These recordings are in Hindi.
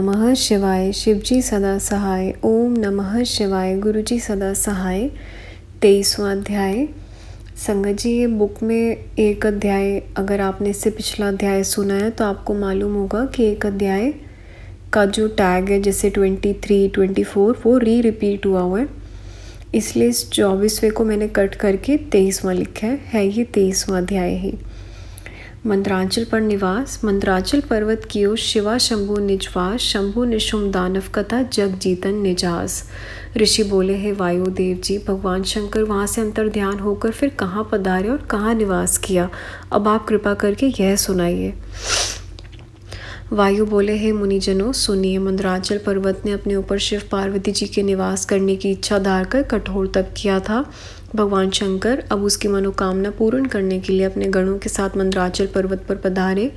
नमः शिवाय, शिवजी सदा सहाय। ओम नमः शिवाय, गुरुजी सदा सहाय। 23वां अध्याय। संगत जी, ये बुक में एक अध्याय, अगर आपने इससे पिछला अध्याय सुना है तो आपको मालूम होगा कि एक अध्याय का जो टैग है, जैसे 23, 24, वो रिपीट हुआ है। इसलिए इस 24वें को मैंने कट करके 23वां लिखा है। ये 23वां अध्याय ही। मंत्रांचल पर निवास। मंत्रांचल पर्वत की ओर शिवा शंभु निजवास, शंभु निशुम दानव कथा जग जीतन निजास। ऋषि बोले, हे वायुदेव जी, भगवान शंकर वहाँ से अंतर ध्यान होकर फिर कहाँ पधारे और कहाँ निवास किया, अब आप कृपा करके यह सुनाइए। वायु बोले, हे मुनिजनों सुनिए। मंदराचल पर्वत ने अपने ऊपर शिव पार्वती जी के निवास करने की इच्छा धारकर कठोर तप किया था। भगवान शंकर अब उसकी मनोकामना पूर्ण करने के लिए अपने गणों के साथ मंदराचल पर्वत पर पधारे।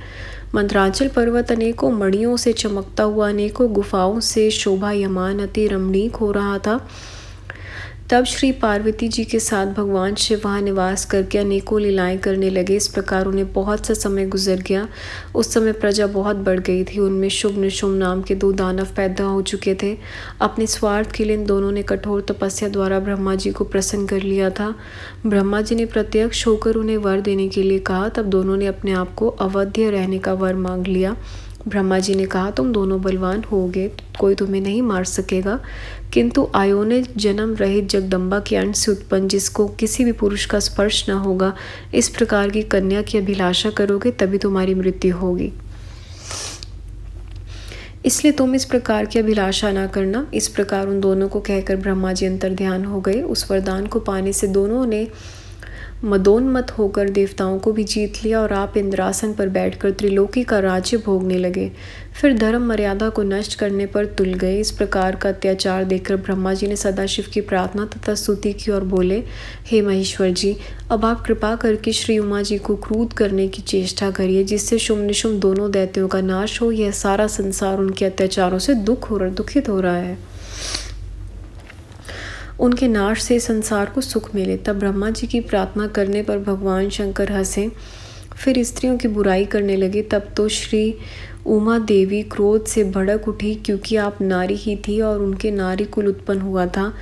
मंदराचल पर्वत अनेकों मणियों से चमकता हुआ, अनेकों गुफाओं से शोभायमान अति रमणीक हो रहा था। तब श्री पार्वती जी के साथ भगवान शिव वहाँ निवास करके अनेकों लीलाएं करने लगे। इस प्रकार उन्हें बहुत सा समय गुजर गया। उस समय प्रजा बहुत बढ़ गई थी। उनमें शुभ निशुम नाम के 2 दानव पैदा हो चुके थे। अपने स्वार्थ के लिए इन दोनों ने कठोर तपस्या द्वारा ब्रह्मा जी को प्रसन्न कर लिया था। ब्रह्मा जी ने प्रत्यक्ष होकर उन्हें वर देने के लिए कहा। तब दोनों ने अपने आप को अवध्य रहने का वर मांग लिया। ब्रह्मा जी ने कहा, तुम दोनों बलवान होगे, कोई तुम्हें नहीं मार सकेगा, किंतु आयोने जन्म रहित जगदम्बा के अंश से उत्पन्न, जिसको किसी भी पुरुष का स्पर्श न होगा, इस प्रकार की कन्या की अभिलाषा करोगे तभी तुम्हारी मृत्यु होगी। इसलिए तुम इस प्रकार की अभिलाषा ना करना। इस प्रकार उन दोनों को कहकर ब्रह्मा जी अंतर ध्यान हो गए। उस वरदान को पाने से दोनों ने मदोन्मत होकर देवताओं को भी जीत लिया और आप इंद्रासन पर बैठकर त्रिलोकी का राज्य भोगने लगे। फिर धर्म मर्यादा को नष्ट करने पर तुल गए। इस प्रकार का अत्याचार देखकर ब्रह्मा जी ने सदाशिव की प्रार्थना तथा स्तुति की और बोले, हे महेश्वर जी, अब आप कृपा करके श्री उमा जी को क्रूध करने की चेष्टा करिए, जिससे शुम निशुम दोनों दैत्यों का नाश हो। यह सारा संसार उनके अत्याचारों से दुखित हो रहा है। उनके नाश से संसार को सुख मिले। तब ब्रह्मा जी की प्रार्थना करने पर भगवान शंकर हंसे, फिर स्त्रियों की बुराई करने लगे। तब तो श्री उमा देवी क्रोध से भड़क उठी, क्योंकि आप नारी ही थी और उनके नारी कुल उत्पन्न हुआ था।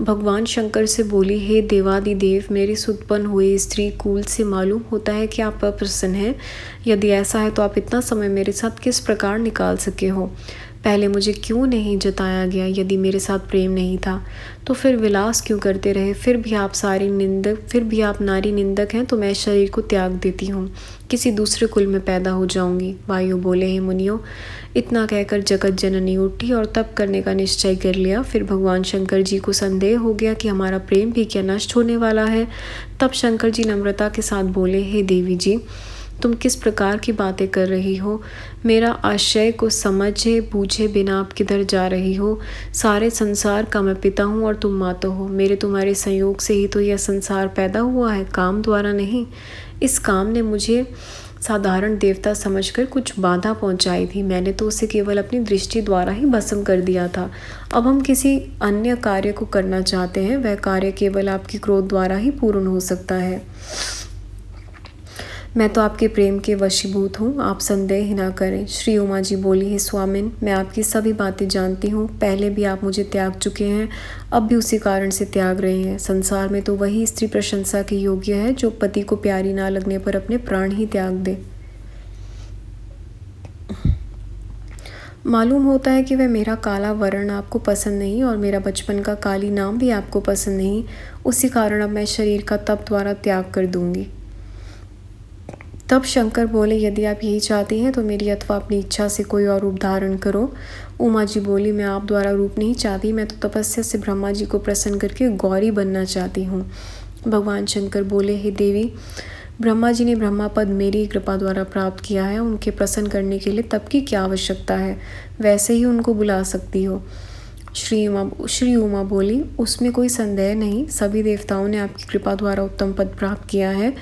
भगवान शंकर से बोली, हे देवादिदेव, मेरी उत्पन्न हुई स्त्री कुल से मालूम होता है कि आप अप्रसन्न हैं। यदि ऐसा है तो आप इतना समय मेरे साथ किस प्रकार निकाल सके हो? पहले मुझे क्यों नहीं जताया गया? यदि मेरे साथ प्रेम नहीं था तो फिर विलास क्यों करते रहे? फिर भी आप नारी निंदक हैं, तो मैं शरीर को त्याग देती हूँ, किसी दूसरे कुल में पैदा हो जाऊंगी। वायु बोले, हे मुनियों, इतना कहकर जगत जननी उठी और तप करने का निश्चय कर लिया। फिर भगवान शंकर जी को संदेह हो गया कि हमारा प्रेम भी क्या नष्ट होने वाला है। तब शंकर जी नम्रता के साथ बोले, हे देवी जी, तुम किस प्रकार की बातें कर रही हो? मेरा आशय को समझे बूझे बिना आप किधर जा रही हो? सारे संसार का मैं पिता हूँ और तुम माता हो। मेरे तुम्हारे संयोग से ही तो यह संसार पैदा हुआ है, काम द्वारा नहीं। इस काम ने मुझे साधारण देवता समझकर कुछ बाधा पहुँचाई थी। मैंने तो उसे केवल अपनी दृष्टि द्वारा ही भस्म कर दिया था। अब हम किसी अन्य कार्य को करना चाहते हैं। वह कार्य केवल आपकी क्रोध द्वारा ही पूर्ण हो सकता है। मैं तो आपके प्रेम के वशीभूत हूँ, आप संदेह ही ना करें। श्री उमा जी बोली, हे स्वामिन, मैं आपकी सभी बातें जानती हूँ। पहले भी आप मुझे त्याग चुके हैं, अब भी उसी कारण से त्याग रहे हैं। संसार में तो वही स्त्री प्रशंसा के योग्य है जो पति को प्यारी ना लगने पर अपने प्राण ही त्याग दे। मालूम होता है कि वह मेरा काला वर्ण आपको पसंद नहीं और मेरा बचपन का काली नाम भी आपको पसंद नहीं। उसी कारण अब मैं शरीर का तप द्वारा त्याग कर दूंगी। तब शंकर बोले, यदि आप यही चाहती हैं तो मेरी अथवा अपनी इच्छा से कोई और रूप धारण करो। उमा जी बोली, मैं आप द्वारा रूप नहीं चाहती, मैं तो तपस्या से ब्रह्मा जी को प्रसन्न करके गौरी बनना चाहती हूँ। भगवान शंकर बोले, हे देवी, ब्रह्मा जी ने ब्रह्मा पद मेरी कृपा द्वारा प्राप्त किया है। उनके प्रसन्न करने के लिए तब की क्या आवश्यकता है? वैसे ही उनको बुला सकती हो। श्री उमा बोली, उसमें कोई संदेह नहीं। सभी देवताओं ने आपकी कृपा द्वारा उत्तम पद प्राप्त किया है,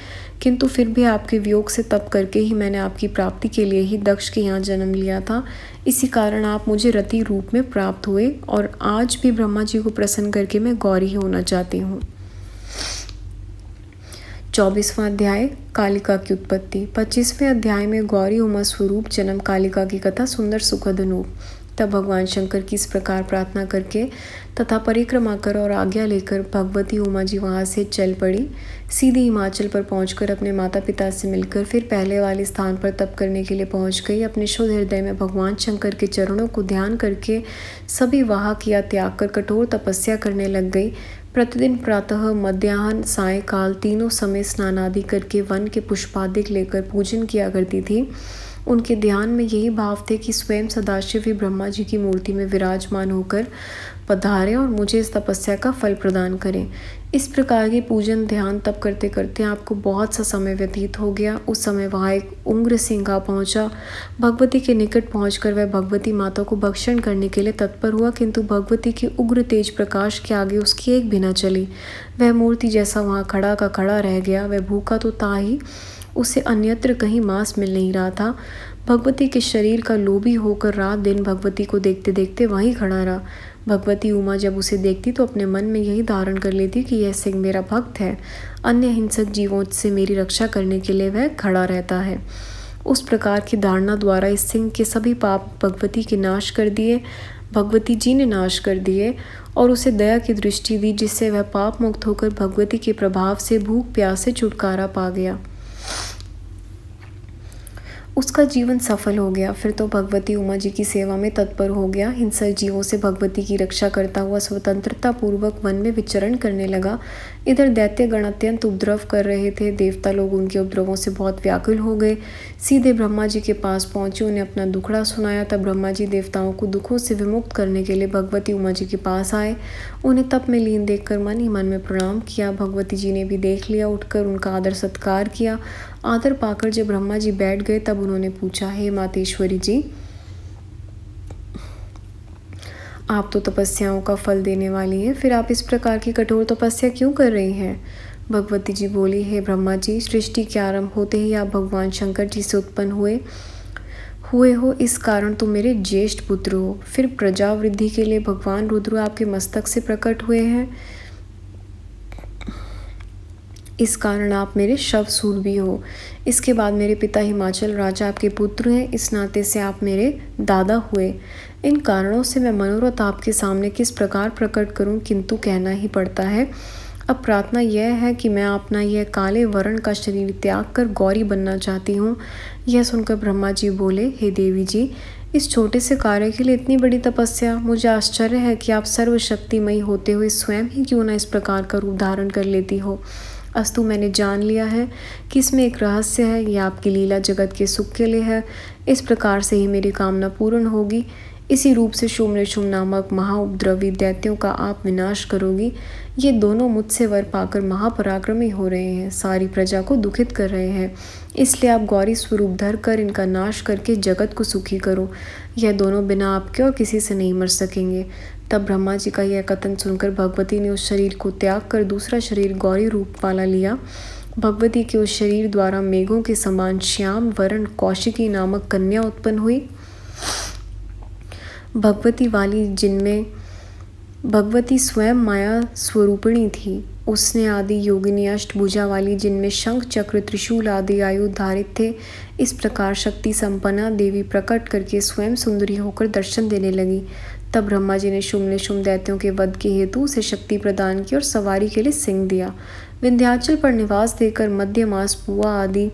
किंतु फिर भी आपके वियोग से तप करके ही मैंने आपकी प्राप्ति के लिए ही दक्ष के यहाँ जन्म लिया था। इसी कारण आप मुझे रति रूप में प्राप्त हुए और आज भी ब्रह्मा जी को प्रसन्न करके मैं गौरी होना चाहती हूँ। 24वां अध्याय, कालिका की उत्पत्ति। 25वें अध्याय में गौरी उमा स्वरूप जन्म कालिका की कथा सुंदर सुखद अनूप। तब भगवान शंकर की इस प्रकार प्रार्थना करके तथा परिक्रमा कर और आज्ञा लेकर भगवती उमा जी वहाँ से चल पड़ी। सीधे हिमाचल पर पहुंचकर अपने माता पिता से मिलकर फिर पहले वाले स्थान पर तप करने के लिए पहुंच गई। अपने शुद्ध हृदय में भगवान शंकर के चरणों को ध्यान करके सभी वाह किया त्याग कर कठोर तपस्या करने लग गई। प्रतिदिन प्रातः, मध्याह्न, सायंकाल तीनों समय स्नान आदि करके वन के पुष्पादिक लेकर पूजन किया करती थी। उनके ध्यान में यही भाव थे कि स्वयं सदाशिव ही ब्रह्मा जी की मूर्ति में विराजमान होकर पधारें और मुझे इस तपस्या का फल प्रदान करें। इस प्रकार की पूजन ध्यान तप करते करते आपको बहुत सा समय व्यतीत हो गया। उस समय वहाँ एक उग्र सिंह आ पहुँचा। भगवती के निकट पहुंचकर वह भगवती माता को भक्षण करने के लिए तत्पर हुआ, किंतु भगवती के उग्र तेज प्रकाश के आगे उसकी एक भी न चली। वह मूर्ति जैसा वहाँ खड़ा का खड़ा रह गया। वह भूखा तो था ही, उसे अन्यत्र कहीं मांस मिल नहीं रहा था। भगवती के शरीर का लोभी होकर रात दिन भगवती को देखते देखते वहीं खड़ा रहा। भगवती उमा जब उसे देखती तो अपने मन में यही धारण कर लेती कि यह सिंह मेरा भक्त है, अन्य हिंसक जीवों से मेरी रक्षा करने के लिए वह खड़ा रहता है। उस प्रकार की धारणा द्वारा इस सिंह के सभी पाप भगवती के नाश कर दिए, भगवती जी ने नाश कर दिए और उसे दया की दृष्टि दी, जिससे वह पाप मुक्त होकर भगवती के प्रभाव से भूख प्यास से छुटकारा पा गया। उसका जीवन सफल हो गया। फिर तो भगवती उमा जी की सेवा में तत्पर हो गया। हिंसक जीवों से भगवती की रक्षा करता हुआ स्वतंत्रता पूर्वक वन में विचरण करने लगा। इधर दैत्यगण अत्यंत उपद्रव कर रहे थे। देवता लोग उनके उपद्रवों से बहुत व्याकुल हो गए। सीधे ब्रह्मा जी के पास पहुंचे, उन्हें अपना दुखड़ा सुनाया। तब ब्रह्मा जी देवताओं को दुखों से विमुक्त करने के लिए भगवती उमा जी के पास आए। उन्हें तप में लीन देखकर मन ही मन में प्रणाम किया। भगवती जी ने भी देख लिया, उठकर उनका आदर सत्कार किया। आदर पाकर जब ब्रह्मा जी बैठ गए तब उन्होंने पूछा, हे मातेश्वरी जी, आप तो तपस्याओं का फल देने वाली हैं, फिर आप इस प्रकार की कठोर तपस्या क्यों कर रही हैं? भगवती जी बोली, हे ब्रह्मा जी, सृष्टि के आरंभ होते ही आप भगवान शंकर जी से उत्पन्न हुए हो, इस कारण तुम मेरे ज्येष्ठ पुत्र हो। फिर प्रजा वृद्धि के लिए भगवान रुद्र आपके मस्तक से प्रकट हुए हैं, इस कारण आप मेरे शवसूर भी हो। इसके बाद मेरे पिता हिमाचल राजा आपके पुत्र हैं, इस नाते से आप मेरे दादा हुए। इन कारणों से मैं मनोरथ आपके सामने किस प्रकार प्रकट करूं, किंतु कहना ही पड़ता है। अब प्रार्थना यह है कि मैं अपना यह काले वर्ण का शरीर त्याग कर गौरी बनना चाहती हूँ। यह सुनकर ब्रह्मा जी बोले, हे देवी जी, इस छोटे से कार्य के लिए इतनी बड़ी तपस्या? मुझे आश्चर्य है कि आप सर्वशक्तिमयी होते हुए स्वयं ही क्यों न इस प्रकार का रूप धारण कर लेती हो। अस्तु, मैंने जान लिया है कि इसमें एक रहस्य है। यह आपकी लीला जगत के सुख के लिए है। इस प्रकार से ही मेरी कामना पूर्ण होगी। इसी रूप से शुम्भ निशुम्भ नामक महाउपद्रवी दैत्यों का आप विनाश करोगी। ये दोनों मुझसे वर पाकर महापराक्रमी हो रहे हैं, सारी प्रजा को दुखित कर रहे हैं। इसलिए आप गौरी स्वरूप धर कर इनका नाश करके जगत को सुखी करो। यह दोनों बिना आपके और किसी से नहीं मर सकेंगे। तब ब्रह्मा जी का यह कथन सुनकर भगवती ने उस शरीर को त्याग कर दूसरा शरीर गौरी रूप वाला लिया। भगवती के उस शरीर द्वारा मेघों के समान श्याम वर्ण कौशिकी नामक कन्या उत्पन्न हुई। भगवती वाली, जिनमें भगवती स्वयं माया स्वरूपिणी थी। उसने आदि योगिनी अष्टभुजा वाली, जिनमें शंख चक्र त्रिशूल आदि आयुध धारित थे। इस प्रकार शक्ति संपन्ना देवी प्रकट करके स्वयं सुंदरी होकर दर्शन देने लगी। तब ब्रह्मा जी ने शुम्भ निशुम्भ दैत्यों के वध के हेतु उसे शक्ति प्रदान की और सवारी के लिए सिंह दिया। विंध्याचल पर निवास देकर मध्य मास पुआ आदि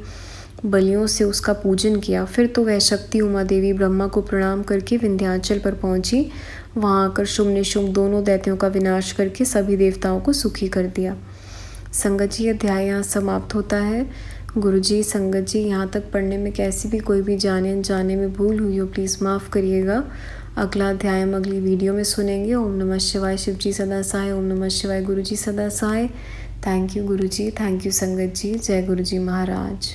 बलियों से उसका पूजन किया। फिर तो वह शक्ति उमा देवी ब्रह्मा को प्रणाम करके विंध्याचल पर पहुंची। वहां आकर शुम्भ निशुम्भ दोनों दैत्यों का विनाश करके सभी देवताओं को सुखी कर दिया। संगत जी, अध्याय यहाँ समाप्त होता है। गुरु जी, संगत जी, यहाँ तक पढ़ने में कैसी भी कोई भी जाने में भूल हुई हो प्लीज़ माफ़ करिएगा। अगला अध्याय हम अगली वीडियो में सुनेंगे। ओम नमः शिवाय। शिव जी सदा सहाय। ओम नमः शिवाय। गुरु जी सदा सहाय। Thank you Guru ji, thank you संगत जी। जय गुरु जी महाराज।